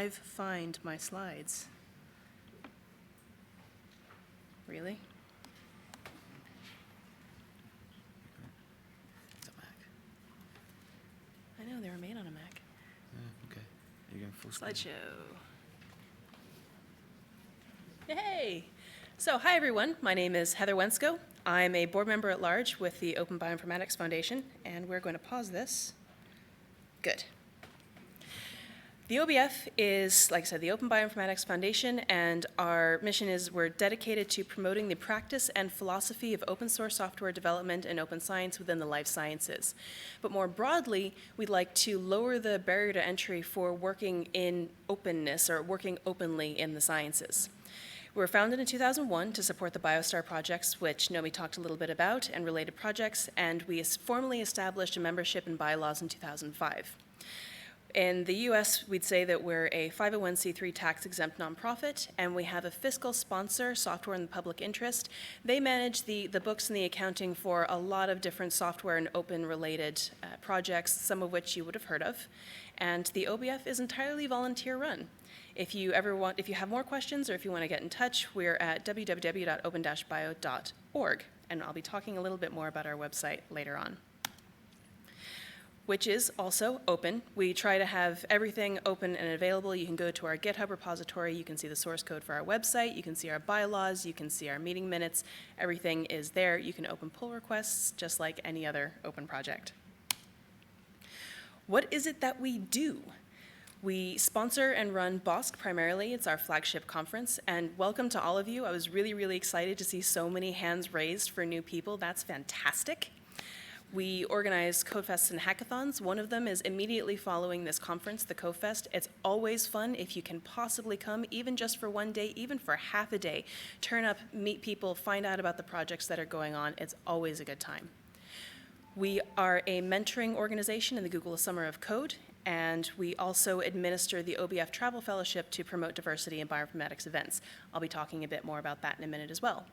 live find my slides? Really? It's a Mac. I know, they were made on a Mac. Okay. You're going full screen. Slideshow. Hey! So, hi everyone. My name is Heather Wiencko. I'm a board member at large with the Open Bioinformatics Foundation, and we're going to pause this. Good. The OBF is, like I said, the Open Bioinformatics Foundation, and our mission is we're dedicated to promoting the practice and philosophy of open source software development and open science within the life sciences. But more broadly, we'd like to lower the barrier to entry for working in openness or working openly in the sciences. We were founded in 2001 to support the BioStar projects, which Nomi talked a little bit about, and related projects, and we formally established a membership and bylaws in 2005. In the US, we'd say that we're a 501c3 tax-exempt nonprofit, and we have a fiscal sponsor, Software in the Public Interest. They manage the books and the accounting for a lot of different software and open-related projects, some of which you would have heard of. And the OBF is entirely volunteer-run. If you have more questions or if you want to get in touch, we're at www.open-bio.org, and I'll be talking a little bit more about our website later on, which is also open. We try to have everything open and available. You can go to our GitHub repository, you can see the source code for our website, you can see our bylaws, you can see our meeting minutes, everything is there. You can open pull requests just like any other open project. What is it that we do? We sponsor and run BOSC primarily. It's our flagship conference, and welcome to all of you. I was really, really excited to see so many hands raised for new people. That's fantastic. We organize CodeFests and hackathons. One of them is immediately following this conference, the CodeFest. It's always fun if you can possibly come, even just for one day, even for half a day. Turn up, meet people, find out about the projects that are going on. It's always a good time. We are a mentoring organization in the Google Summer of Code, and we also administer the OBF Travel Fellowship to promote diversity in bioinformatics events. I'll be talking a bit more about that in a minute as well.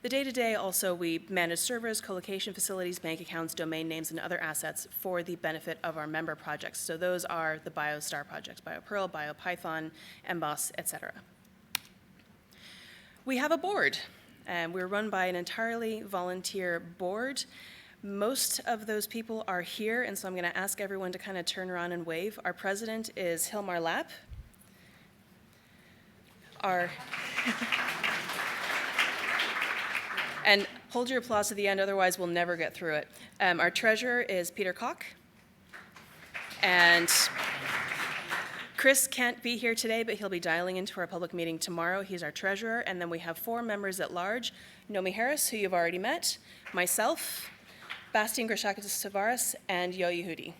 The day-to-day also, we manage servers, colocation facilities, bank accounts, domain names, and other assets for the benefit of our member projects. So those are the BioStar projects, BioPerl, BioPython, MBOSS, etc. We have a board, and we're run by an entirely volunteer board. Most of those people are here, and so I'm going to ask everyone to kind of turn around and wave. Our president is Hilmar Lapp. And hold your applause to the end, otherwise we'll never get through it. Our treasurer is Peter Koch. And Chris can't be here today, but he'll be dialing into our public meeting tomorrow. He's our treasurer. And then we have 4 members at large: Nomi Harris, who you've already met, myself, Bastian Grishakis-Tavares, and Yo Yehudi.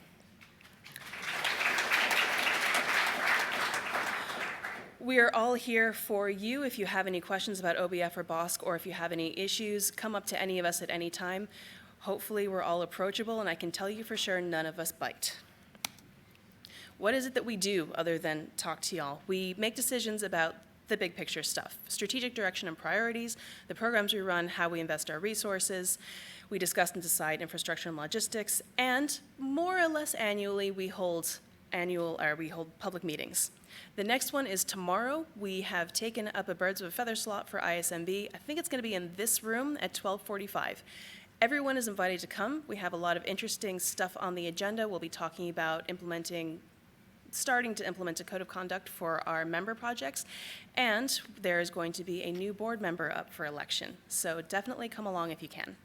We are all here for you. If you have any questions about OBF or BOSC, or if you have any issues, come up to any of us at any time. Hopefully we're all approachable, and I can tell you for sure none of us bite. What is it that we do other than talk to y'all? We make decisions about the big picture stuff: strategic direction and priorities, the programs we run, how we invest our resources. We discuss and decide infrastructure and logistics, and more or less annually we hold public meetings. The next one is tomorrow. We have taken up a birds of a feather slot for ISMB. I think it's going to be in this room at 12:45. Everyone is invited to come. We have a lot of interesting stuff on the agenda. We'll be talking about starting to implement a code of conduct for our member projects, and there is going to be a new board member up for election. So definitely come along if you can.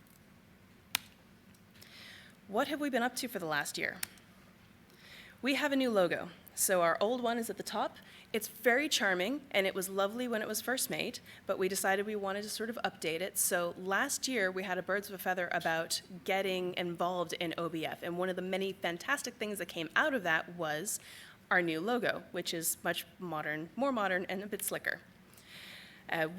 What have we been up to for the last year? We have a new logo. So our old one is at the top. It's very charming, and it was lovely when it was first made, but we decided we wanted to sort of update it. So last year, we had a birds of a feather about getting involved in OBF, and one of the many fantastic things that came out of that was our new logo, which is much modern, more modern, and a bit slicker.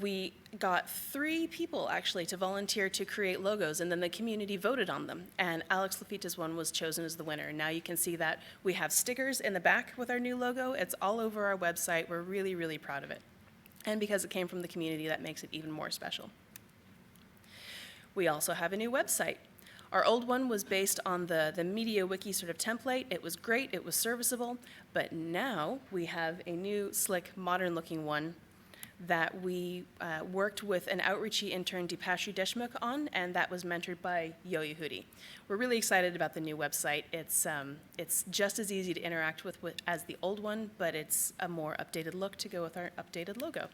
We got 3 people actually to volunteer to create logos, and then the community voted on them, and Alex Lafita's one was chosen as the winner. Now you can see that we have stickers in the back with our new logo. It's all over our website. We're really, really proud of it. And because it came from the community, that makes it even more special. We also have a new website. Our old one was based on the MediaWiki sort of template. It was great, it was serviceable, but now we have a new, slick, modern-looking one that we worked with an outreachy intern, Dipashu Deshmukh, on, and that was mentored by Yo Yehudi. We're really excited about the new website. It's just as easy to interact with as the old one, but it's a more updated look to go with our updated logo.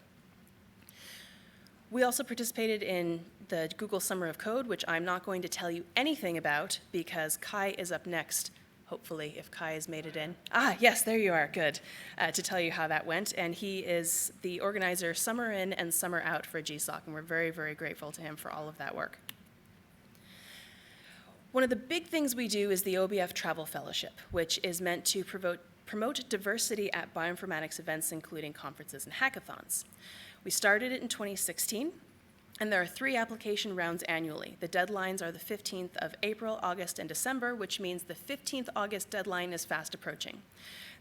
We also participated in the Google Summer of Code, which I'm not going to tell you anything about because Kai is up next, hopefully, if Kai has made it in. Ah, yes, there you are, good, to tell you how that went. And he is the organizer summer in and summer out for GSOC, and we're very, very grateful to him for all of that work. One of the big things we do is the OBF Travel Fellowship, which is meant to promote diversity at bioinformatics events, including conferences and hackathons. We started it in 2016, and there are 3 application rounds annually. The deadlines are the 15th of April, August, and December, which means the 15th August deadline is fast approaching.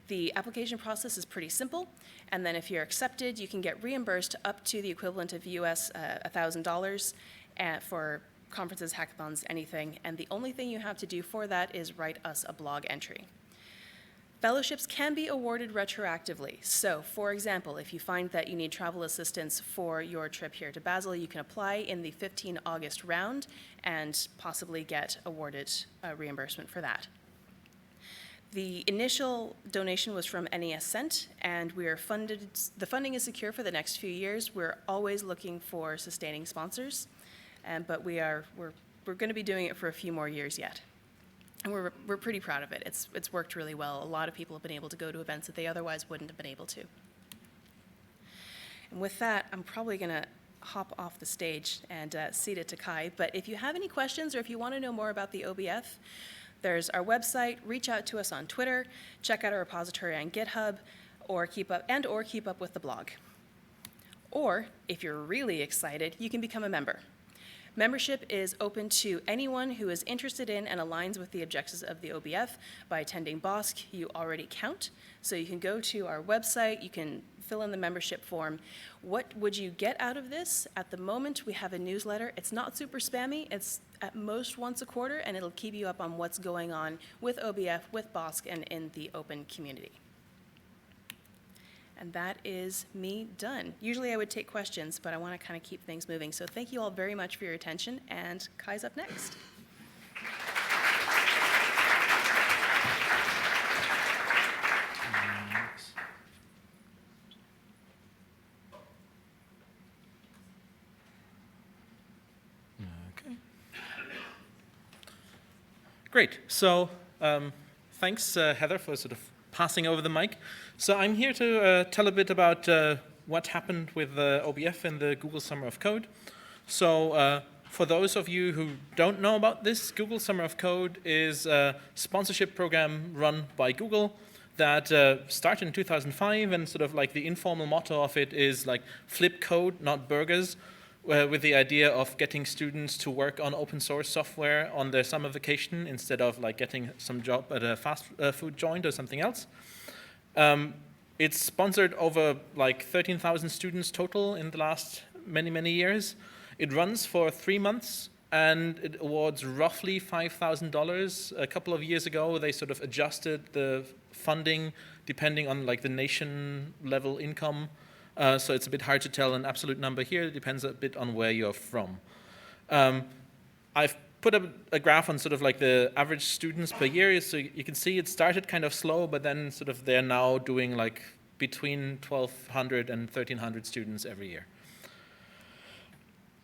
The application process is pretty simple, and then if you're accepted, you can get reimbursed up to the equivalent of US $1,000 for conferences, hackathons, anything, and the only thing you have to do for that is write us a blog entry. Fellowships can be awarded retroactively. So, for example, if you find that you need travel assistance for your trip here to Basel, you can apply in the 15 August round and possibly get awarded a reimbursement for that. The initial donation was from NES Cent, and we are funded. The funding is secure for the next few years. We're always looking for sustaining sponsors, but we're going to be doing it for a few more years yet. And we're pretty proud of it. It's worked really well. A lot of people have been able to go to events that they otherwise wouldn't have been able to. And with that, I'm probably going to hop off the stage and cede it to Kai. But if you have any questions or if you want to know more about the OBF, there's our website. Reach out to us on Twitter. Check out our repository on GitHub, or keep up with the blog. Or if you're really excited, you can become a member. Membership is open to anyone who is interested in and aligns with the objectives of the OBF. By attending BOSC, you already count. So you can go to our website, you can fill in the membership form. What would you get out of this? At the moment, we have a newsletter. It's not super spammy. It's at most once a quarter, and it'll keep you up on what's going on with OBF, with BOSC, and in the open community. And that is me done. Usually I would take questions, but I want to kind of keep things moving. So thank you all very much for your attention, and Kai's up next. Okay. Great. So thanks, Heather, for sort of passing over the mic. So I'm here to tell a bit about what happened with OBF in the Google Summer of Code. So for those of you who don't know about this, Google Summer of Code is a sponsorship program run by Google that started in 2005, and sort of like the informal motto of it is like flip code, not burgers, with the idea of getting students to work on open source software on their summer vacation instead of like getting some job at a fast food joint or something else. It's sponsored over like 13,000 students total in the last many years. It runs for 3 months, and it awards roughly $5,000. A couple of years ago, they sort of adjusted the funding depending on like the nation level income. So it's a bit hard to tell an absolute number here. It depends a bit on where you're from. I've put a graph on sort of like the average students per year. So you can see it started kind of slow, but then sort of they're now doing like between 1,200 and 1,300 students every year.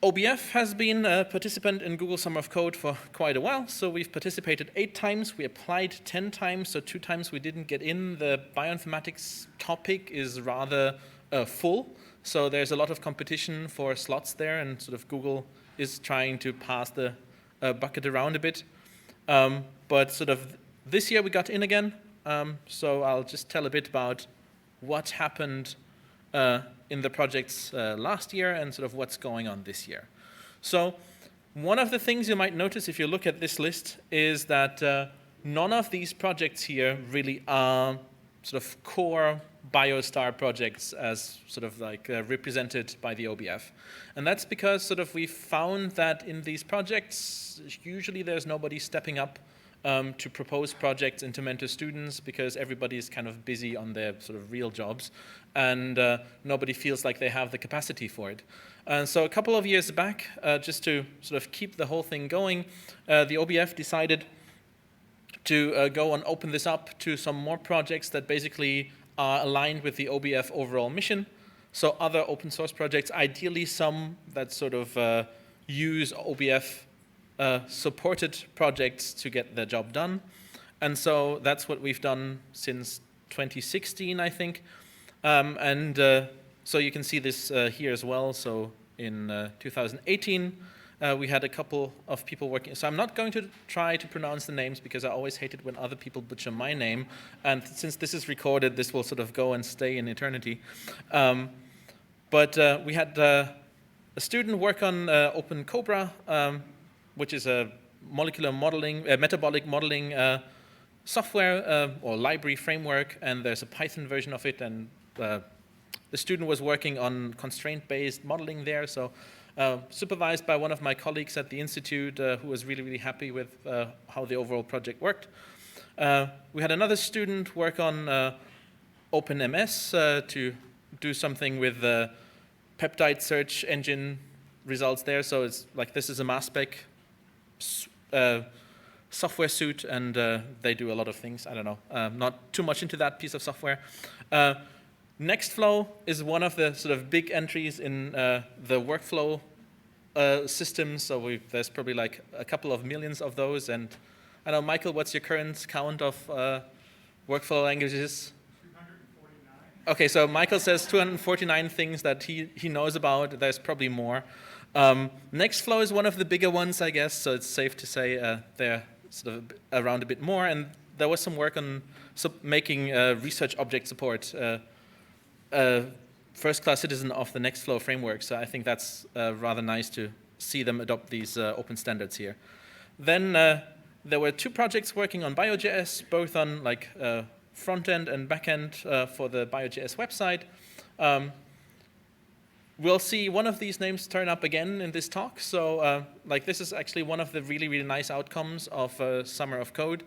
OBF has been a participant in Google Summer of Code for quite a while. So we've participated 8 times. We applied 10 times. So 2 times we didn't get in. The bioinformatics topic is rather full. So there's a lot of competition for slots there, and sort of Google is trying to pass the bucket around a bit. But sort of this year we got in again. So I'll just tell a bit about what happened in the projects last year and sort of what's going on this year. So one of the things you might notice if you look at this list is that none of these projects here really are sort of core BioStar projects as sort of like represented by the OBF. And that's because sort of we found that in these projects, usually there's nobody stepping up to propose projects and to mentor students because everybody is kind of busy on their sort of real jobs and nobody feels like they have the capacity for it. And so a couple of years back, just to sort of keep the whole thing going, the OBF decided to go and open this up to some more projects that basically are aligned with the OBF overall mission. So other open source projects, ideally some that sort of use OBF supported projects to get their job done. And so that's what we've done since 2016, I think. So you can see this here as well. So in 2018, we had a couple of people working. So I'm not going to try to pronounce the names because I always hate it when other people butcher my name. And since this is recorded, this will sort of go and stay in eternity. But we had a student work on OpenCobra, which is a molecular modeling, metabolic modeling software or library framework. And there's a Python version of it. And the student was working on constraint-based modeling there. So supervised by one of my colleagues at the Institute who was really, really happy with how the overall project worked. We had another student work on OpenMS to do something with the peptide search engine results there. So it's like this is a mass spec software suite, and they do a lot of things. I don't know, not too much into that piece of software. Nextflow is one of the sort of big entries in the workflow systems. So there's probably like a couple of millions of those. And I don't know, Michael, what's your current count of workflow languages? 249. Okay, so Michael says 249 things that he knows about. There's probably more. Nextflow is one of the bigger ones, I guess. So it's safe to say they're sort of around a bit more. And there was some work on making research object support first-class citizen of the Nextflow framework. So I think that's rather nice to see them adopt these open standards here. Then there were two projects working on Bio.js, both on like front-end and back-end for the Bio.js website. We'll see one of these names turn up again in this talk. So like this is actually one of the really, really nice outcomes of Summer of Code.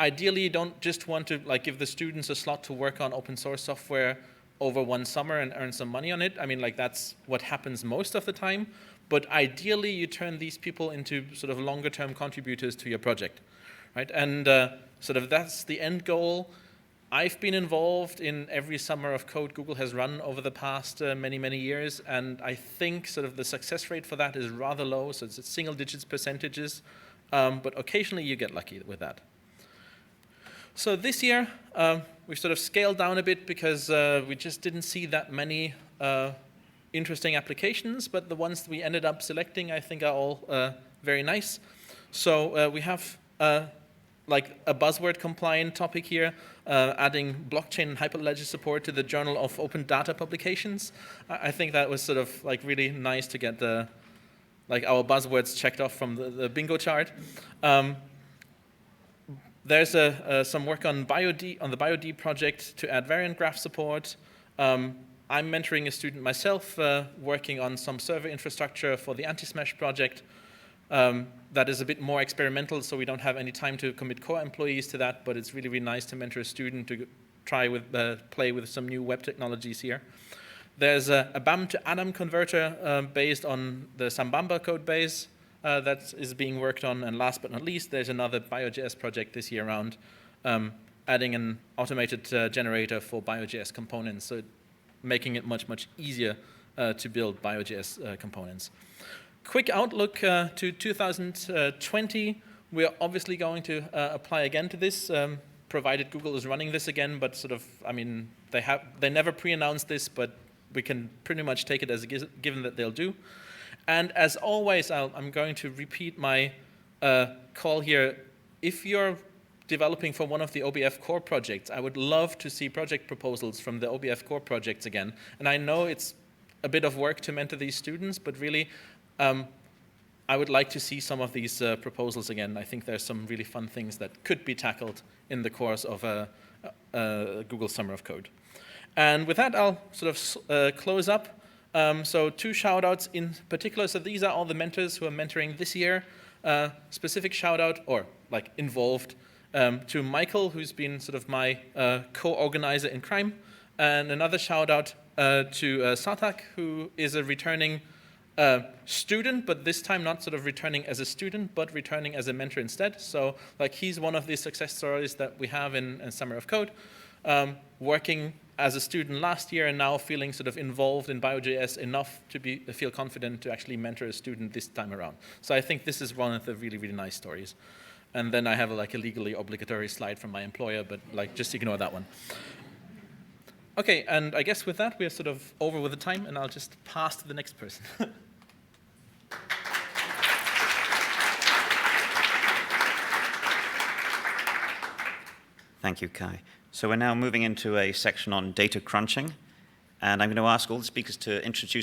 Ideally, you don't just want to like give the students a slot to work on open source software over one summer and earn some money on it. I mean, like that's what happens most of the time. But ideally, you turn these people into sort of longer-term contributors to your project, right? And sort of that's the end goal. I've been involved in every Summer of Code Google has run over the past many, many years. And I think sort of the success rate for that is rather low. So it's single digits percentages. But occasionally, you get lucky with that. So this year, we sort of scaled down a bit because we just didn't see that many interesting applications, but the ones that we ended up selecting, I think, are all very nice. So we have like a buzzword-compliant topic here, adding blockchain and hyperledger support to the Journal of Open Data Publications. I think that was sort of like really nice to get the like our buzzwords checked off from the bingo chart. There's some work on the BioD project to add variant graph support. I'm mentoring a student myself working on some server infrastructure for the anti-smash project. That is a bit more experimental, so we don't have any time to commit core employees to that, but it's really, really nice to mentor a student to try with play with some new web technologies here. There's a BAM to ADAM converter based on the Sambamba code base. That is being worked on, and last but not least, there's another Bio.js project this year around adding an automated generator for Bio.js components, so making it much, much easier to build Bio.js components. Quick outlook to 2020. We're obviously going to apply again to this, provided Google is running this again, but sort of, I mean, they never pre-announced this, but we can pretty much take it as a given that they'll do. And as always, I'm going to repeat my call here. If you're developing for one of the OBF core projects, I would love to see project proposals from the OBF core projects again. And I know it's a bit of work to mentor these students, but really, I would like to see some of these proposals again. I think there's some really fun things that could be tackled in the course of a Google Summer of Code. And with that, I'll sort of close up. So 2 shout-outs in particular. So these are all the mentors who are mentoring this year. Specific shout-out, or like involved, to Michael, who's been sort of my co-organizer in crime. And another shout-out to Sartak, who is a returning student, but this time not sort of returning as a student, but returning as a mentor instead. So like he's one of the success stories that we have in Summer of Code, working as a student last year and now feeling sort of involved in Bio.js enough to feel confident to actually mentor a student this time around. So I think this is one of the really, really nice stories. And then I have like a legally obligatory slide from my employer, but like just ignore that one. Okay, and I guess with that, we're sort of over with the time, and I'll just pass to the next person. Thank you, Kai. So we're now moving into a section on data crunching, and I'm going to ask all the speakers to introduce